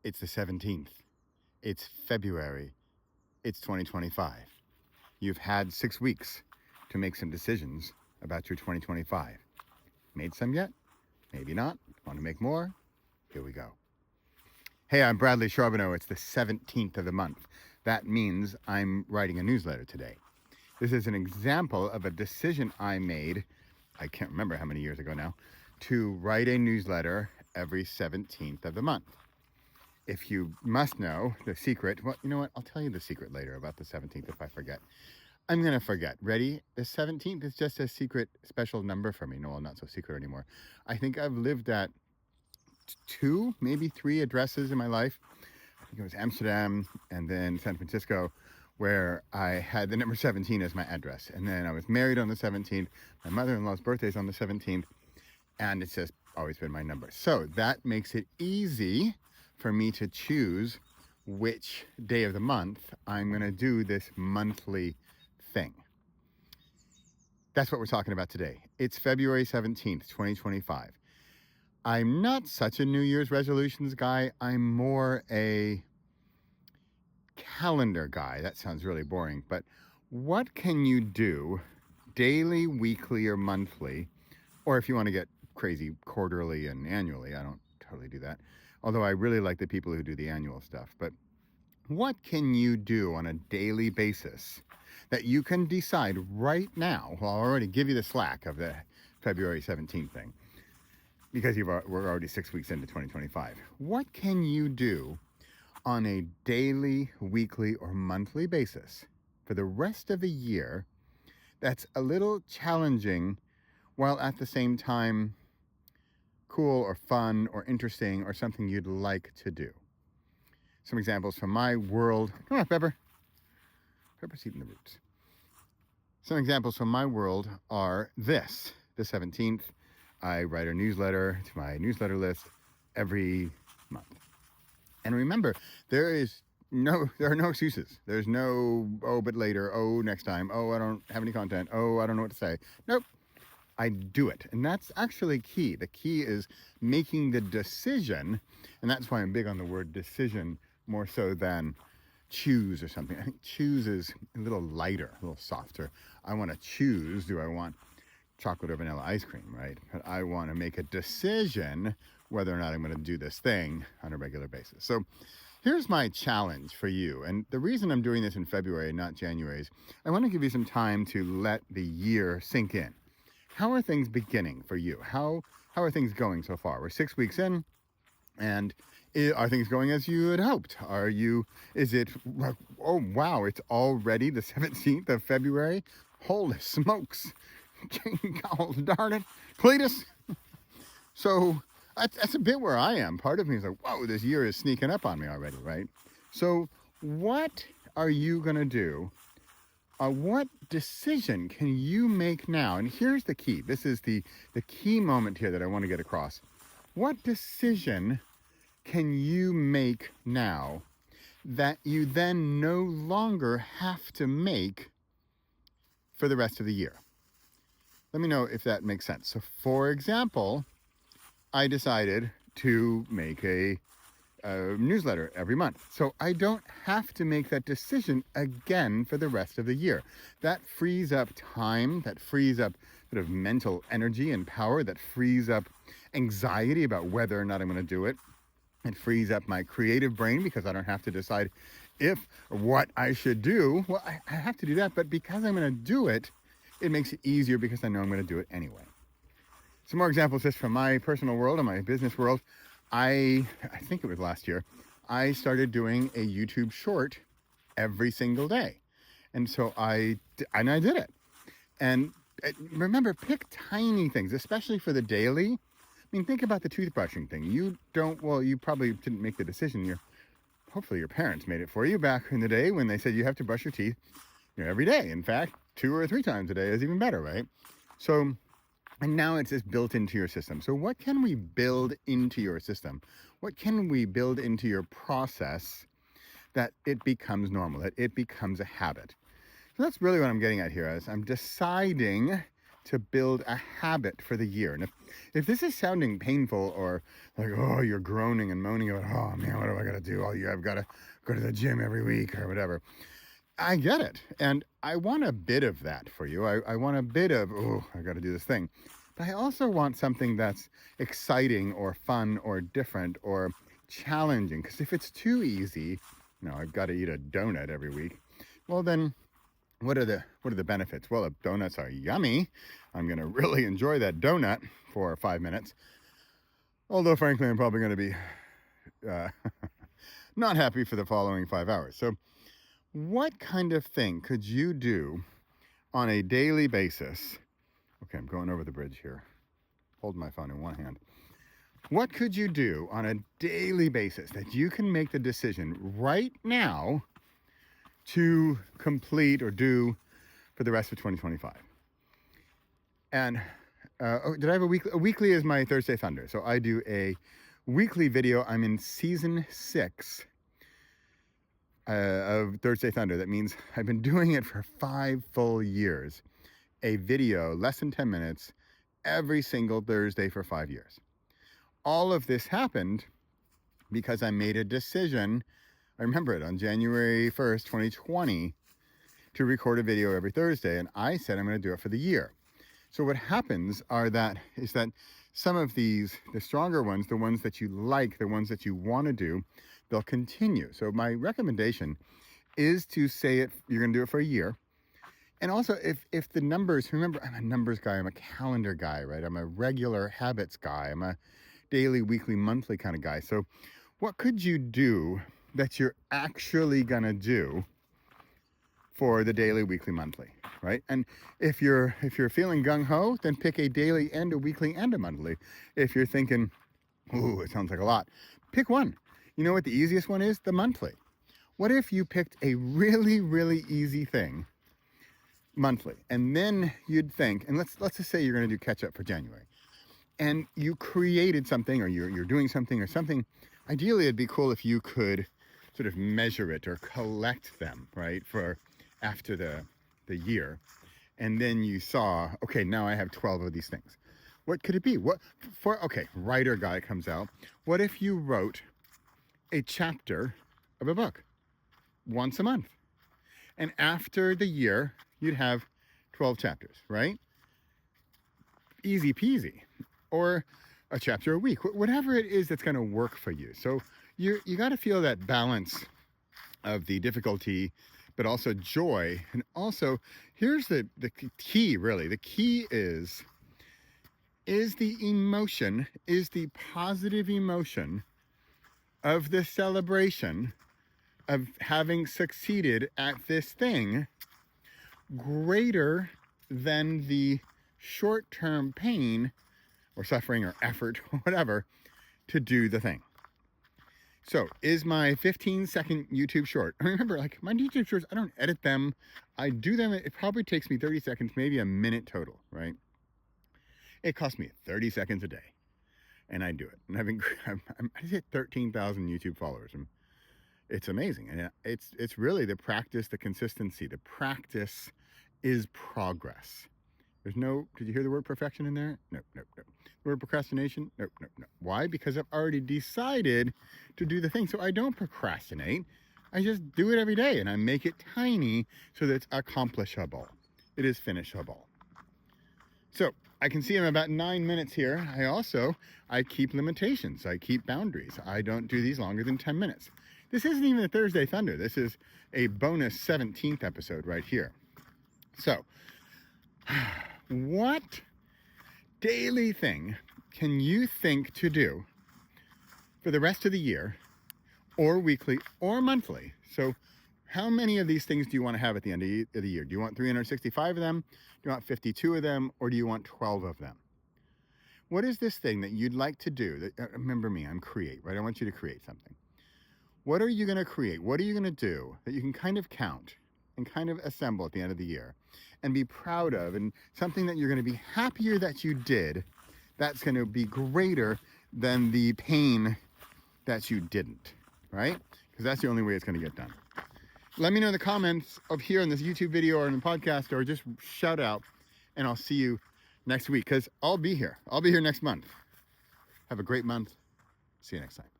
It's the 17th. It's February. It's 2025. You've had 6 weeks to make some decisions about your 2025. Made some yet? Maybe not. Want to make more? Here we go. Hey, I'm Bradley Charbonneau. It's the 17th of the month. That means I'm writing a newsletter today. This is an example of a decision I made, I can't remember how many years ago now, to write a newsletter every 17th of the month. If you must know the secret, well, you know what? I'll tell you the secret later about the 17th if I forget. I'm going to forget. Ready? The 17th is just a secret special number for me. No, well, not so secret anymore. I think I've lived at 2, maybe 3 addresses in my life. I think it was Amsterdam and then San Francisco, where I had the number 17 as my address. And then I was married on the 17th. My mother-in-law's birthday is on the 17th. And it's just always been my number. So that makes it easy for me to choose which day of the month I'm going to do this monthly thing. That's what we're talking about today. It's February 17th, 2025. I'm not such a New Year's resolutions guy. I'm more a calendar guy. That sounds really boring, but what can you do daily, weekly, or monthly, or if you want to get crazy, quarterly and annually? I don't totally do that, although I really like the people who do the annual stuff. But what can you do on a daily basis that you can decide right now? Well, I'll already give you the slack of the February 17th thing, because we're already 6 weeks into 2025. What can you do on a daily, weekly, or monthly basis for the rest of the year that's a little challenging while at the same time cool or fun or interesting or something you'd like to do? Some examples from my world. Come on, Pepper. Pepper's eating the roots. Some examples from my world are this. The 17th, I write a newsletter to my newsletter list every month. And remember, there are no excuses. There's no, oh, but later, oh, next time, oh, I don't have any content, oh, I don't know what to say. Nope. I do it. And that's actually key. The key is making the decision. And that's why I'm big on the word decision more so than choose or something. I think choose is a little lighter, a little softer. I want to choose. Do I want chocolate or vanilla ice cream, right? But I want to make a decision whether or not I'm going to do this thing on a regular basis. So here's my challenge for you. And the reason I'm doing this in February, not January, is I want to give you some time to let the year sink in. How are things beginning for you? How are things going so far? We're 6 weeks in, and are things going as you had hoped? Is it, oh wow, it's already the 17th of February? Holy smokes. Oh, darn it. Cletus. So that's a bit where I am. Part of me is like, whoa, this year is sneaking up on me already, right? So what are you going to do? What decision can you make now? And here's the key. This is the key moment here that I want to get across. What decision can you make now that you then no longer have to make for the rest of the year? Let me know if that makes sense. So, for example, I decided to make a newsletter every month. So I don't have to make that decision again for the rest of the year. That frees up time, that frees up sort of mental energy and power, that frees up anxiety about whether or not I'm going to do it. It frees up my creative brain because I don't have to decide if or what I should do. Well, I have to do that, but because I'm going to do it, it makes it easier because I know I'm going to do it anyway. Some more examples just from my personal world and my business world. I think it was last year, I started doing a YouTube short every single day. And so I did it. And remember, pick tiny things, especially for the daily. I mean, think about the toothbrushing thing. You probably didn't make the decision. Hopefully your parents made it for you back in the day when they said you have to brush your teeth every day. In fact, 2 or 3 times a day is even better, right? So, and now it's just built into your system. So what can we build into your system? What can we build into your process that it becomes normal, that it becomes a habit? So that's really what I'm getting at here. Is I'm deciding to build a habit for the year. And if this is sounding painful or like, oh, you're groaning and moaning about, oh man, what do I got to do all year? I've got to go to the gym every week or whatever. I get it. And I want a bit of that for you. I want a bit of, oh, I got to do this thing. But I also want something that's exciting or fun or different or challenging. Because if it's too easy, I've got to eat a donut every week. Well, then what are the benefits? Well, if donuts are yummy, I'm going to really enjoy that donut for 5 minutes. Although, frankly, I'm probably going to be not happy for the following 5 hours. So what kind of thing could you do on a daily basis? Okay, I'm going over the bridge here. Hold my phone in one hand. What could you do on a daily basis that you can make the decision right now to complete or do for the rest of 2025? And did I have a weekly? A weekly is my Thursday Thunder. So I do a weekly video. I'm in season 6 of Thursday Thunder. That means I've been doing it for 5 full years. A video, less than 10 minutes, every single Thursday for 5 years. All of this happened because I made a decision, I remember it, on January 1st, 2020, to record a video every Thursday. And I said I'm going to do it for the year. So what happens is that some of these, the stronger ones, the ones that you like, the ones that you want to do, they'll continue. So my recommendation is to say it, you're going to do it for a year. And also if the numbers, remember, I'm a numbers guy, I'm a calendar guy, right? I'm a regular habits guy. I'm a daily, weekly, monthly kind of guy. So what could you do that you're actually going to do for the daily, weekly, monthly, right? And if you're feeling gung-ho, then pick a daily and a weekly and a monthly. If you're thinking, ooh, it sounds like a lot, pick one. You know what the easiest one is? The monthly. What if you picked a really, really easy thing monthly, and then you'd think, and let's just say you're going to do catch up for January, and you created something, or you're doing something, or something. Ideally, it'd be cool if you could sort of measure it or collect them, right, for after the year, and then you saw, okay, now I have 12 of these things. What could it be? Writer guy comes out. What if you wrote a chapter of a book once a month? And after the year, you'd have 12 chapters, right? Easy peasy. Or a chapter a week, whatever it is that's going to work for you. So you got to feel that balance of the difficulty, but also joy. And also, here's the key, really. The key is the emotion, is the positive emotion of the celebration of having succeeded at this thing greater than the short-term pain or suffering or effort or whatever to do the thing. So is my 15-second YouTube short, remember, like my YouTube shorts, I don't edit them. I do them, it probably takes me 30 seconds, maybe a minute total, right? It costs me 30 seconds a day. And I do it. And I hit 13,000 YouTube followers. And it's amazing. And it's really the practice, the consistency. The practice is progress. There's no, did you hear the word perfection in there? No. The word procrastination? No. Why? Because I've already decided to do the thing. So I don't procrastinate. I just do it every day, and I make it tiny so that it's accomplishable. It is finishable. So I can see I'm about 9 minutes here. I keep limitations. I keep boundaries. I don't do these longer than 10 minutes. This isn't even a Thursday Thunder. This is a bonus 17th episode right here. So what daily thing can you think to do for the rest of the year, or weekly or monthly? So how many of these things do you want to have at the end of the year? Do you want 365 of them? Do you want 52 of them? Or do you want 12 of them? What is this thing that you'd like to do? Remember me, I'm create, right? I want you to create something. What are you going to create? What are you going to do that you can kind of count and kind of assemble at the end of the year and be proud of, and something that you're going to be happier that you did, that's going to be greater than the pain that you didn't, right? Because that's the only way it's going to get done. Let me know in the comments of here in this YouTube video or in the podcast, or just shout out, and I'll see you next week, because I'll be here. I'll be here next month. Have a great month. See you next time.